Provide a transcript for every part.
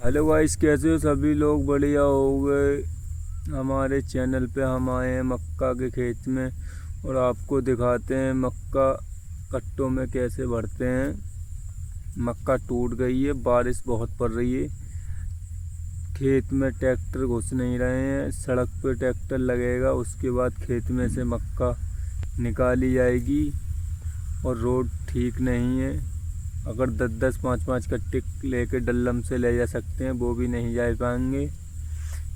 Hello guys, कैसे हो सभी लोग? बढ़िया हो गए। हमारे चैनल पे हम आए हैं मक्का के खेत में और आपको दिखाते हैं मक्का कट्टों में कैसे भरते हैं। मक्का टूट गई है, बारिश बहुत पड़ रही है, खेत में ट्रैक्टर घुस नहीं रहे हैं। सड़क पे ट्रैक्टर लगेगा, उसके बाद खेत में से मक्का निकाली जाएगी और रोड ठीक नहीं है। अगर 10-10 5-5 कट्टे लेके डल्लम से ले जा सकते हैं, वो भी नहीं जा पाएंगे,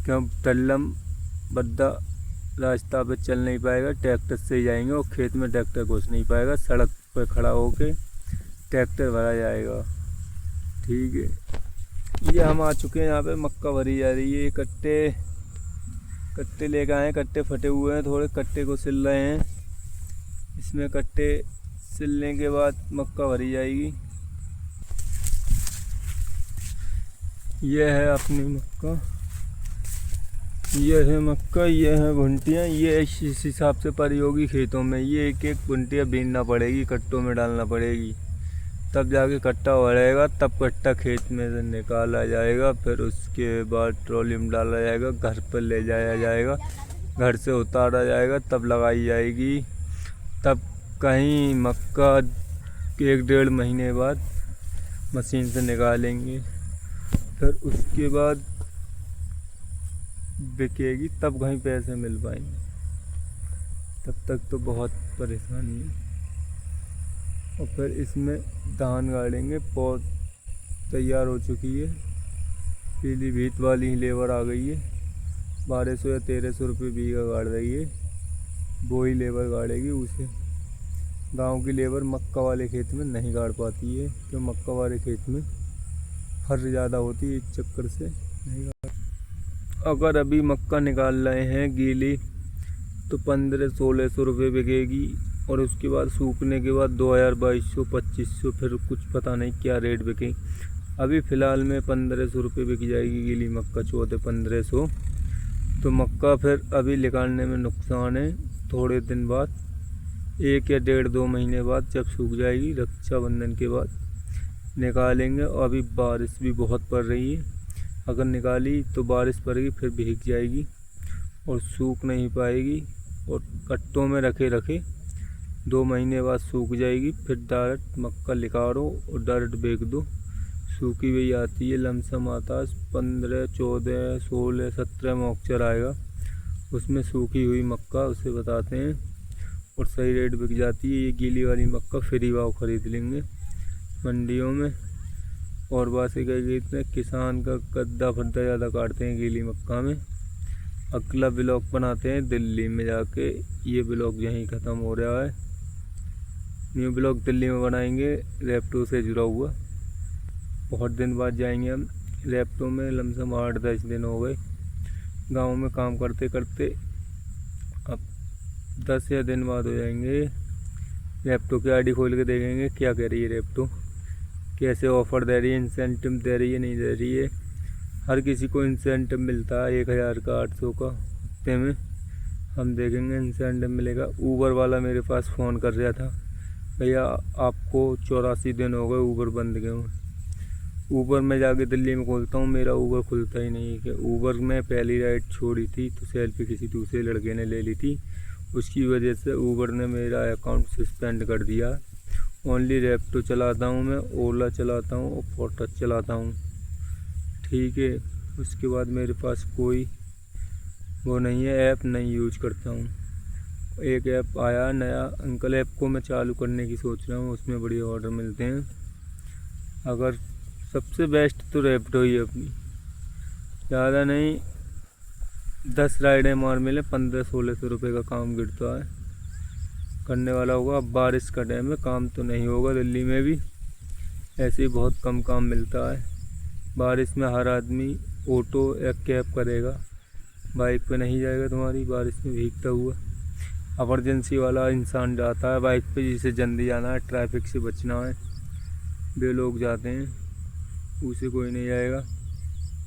क्यों? डल्लम बद्दा रास्ता पे चल नहीं पाएगा, ट्रैक्टर से ही जाएंगे और खेत में ट्रैक्टर घुस नहीं पाएगा। सड़क पर खड़ा होके ट्रैक्टर भरा जाएगा। ठीक है, ये हम आ चुके हैं, यहाँ पे मक्का भरी जा रही है। ये कट्टे कट्टे लेकर आए, कट्टे फटे हुए हैं, थोड़े कट्टे को सिल रहे हैं। इसमें कट्टे सिलने के बाद मक्का भरी जाएगी। यह है अपनी मक्का, यह है मक्का, यह है भुंटियाँ। ये इस हिसाब से पड़ी होगी खेतों में। ये एक एक भुंटियाँ बीनना पड़ेगी, कट्टों में डालना पड़ेगी, तब जाके कट्टा भरेगा। तब कट्टा खेत में से निकाला जाएगा, फिर उसके बाद ट्रॉली में डाला जाएगा, घर पर ले जाया जाएगा, घर से उतारा जाएगा, तब लगाई जाएगी। तब कहीं मक्का 1-1.5 महीने बाद मशीन से निकालेंगे, फिर उसके बाद बिकेगी, तब कहीं पैसे मिल पाएंगे। तब तक तो बहुत परेशानी है। और फिर इसमें धान गाड़ेंगे, पौध तैयार हो चुकी है। पीलीभीत वाली ही लेबर आ गई है, 1200 या 1300 रुपये बीघा गाड़ रही है। वो ही लेबर गाड़ेगी उसे। गांव की लेबर मक्का वाले खेत में नहीं गाड़ पाती है, क्यों? मक्का वाले खेत में फर ज़्यादा होती है, इस चक्कर से नहीं गाड़। अगर अभी मक्का निकाल रहे हैं गीली तो 1500-1600 रुपये बिकेगी, और उसके बाद सूखने के बाद 2000, 2200, 2500, फिर कुछ पता नहीं क्या रेट बिके। अभी फ़िलहाल में 1500 रुपये बिक जाएगी गीली मक्का, 1400-1500। तो मक्का फिर अभी निकालने में नुकसान है। थोड़े दिन बाद, 1 या 1.5-2 महीने बाद जब सूख जाएगी, रक्षाबंधन के बाद निकालेंगे। और अभी बारिश भी बहुत पड़ रही है, अगर निकाली तो बारिश पड़ेगी, फिर भीग जाएगी और सूख नहीं पाएगी, और कट्टों में रखे 2 महीने बाद सूख जाएगी। फिर डायरेक्ट मक्का निकालो और डायरेक्ट बेच दो। सूखी हुई आती है, लमसम आता है 15, 14, 16, 17 मॉक्चर आएगा, उसमें सूखी हुई मक्का उसे बताते हैं, और सही रेट बिक जाती है। ये गीली वाली मक्का फ्री भाव खरीद लेंगे मंडियों में। और बासी का गीत में किसान का गद्दा फद्दा ज़्यादा काटते हैं गीली मक्का में। अगला ब्लॉग बनाते हैं दिल्ली में जाके। ये ब्लॉग यहीं ख़त्म हो रहा है, न्यू ब्लॉग दिल्ली में बनाएंगे, रैप्टो से जुड़ा हुआ। बहुत दिन बाद जाएंगे हम रैप्टो में, लमसम 8-10 दिन हो गए गांव में काम करते करते। अब 10 या दिन बाद हो जाएंगे। रैप्टो की आईडी खोल के देखेंगे क्या कह रही है रैप्टो, कैसे ऑफ़र दे रही है, इंसेंटिव दे रही है, नहीं दे रही है। हर किसी को इंसेंटिव मिलता है 1000 का, 800 का हफ्ते में। हम देखेंगे इंसेंटिव मिलेगा। ऊबर वाला मेरे पास फ़ोन कर रहा था, भैया आपको 84 दिन हो गए ऊबर बंद क्यों? ऊबर में जाके दिल्ली में खोलता हूँ, मेरा ऊबर खुलता ही नहीं है। कि ऊबर में पहली राइड छोड़ी थी तो सेल्फी किसी दूसरे लड़के ने ले ली थी, उसकी वजह से ऊबर ने मेरा अकाउंट सस्पेंड कर दिया। ओनली रैप्टो चलाता हूँ मैं, ओला चलाता हूँ और फोर्टस चलाता हूँ। ठीक है, उसके बाद मेरे पास कोई वो नहीं है, ऐप नहीं यूज करता हूँ। एक ऐप आया नया, अंकल ऐप को मैं चालू करने की सोच रहा हूँ, उसमें बढ़िया ऑर्डर मिलते हैं। अगर सबसे बेस्ट तो रैप्टो ही है अपनी, ज़्यादा नहीं 10 राइडें मार मिले 1500-1600 रुपये का काम गिरता है, करने वाला होगा। अब बारिश का टाइम है, काम तो नहीं होगा दिल्ली में भी, ऐसे ही बहुत कम काम मिलता है। बारिश में हर आदमी ऑटो या कैब करेगा, बाइक पे नहीं जाएगा तुम्हारी बारिश में भीगता हुआ। एमरजेंसी वाला इंसान जाता है बाइक पे, जिसे जल्दी जाना है, ट्रैफिक से बचना है, वे लोग जाते हैं, उसे कोई नहीं जाएगा।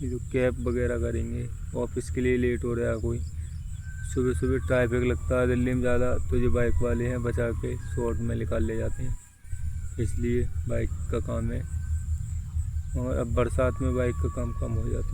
ये तो कैब वगैरह करेंगे, ऑफिस के लिए लेट हो रहा है कोई, सुबह सुबह ट्रैफिक लगता है दिल्ली में ज़्यादा, तो जो बाइक वाले हैं बचा के शॉर्ट में निकाल ले जाते हैं, इसलिए बाइक का काम है। और अब बरसात में बाइक का काम कम हो जाता है।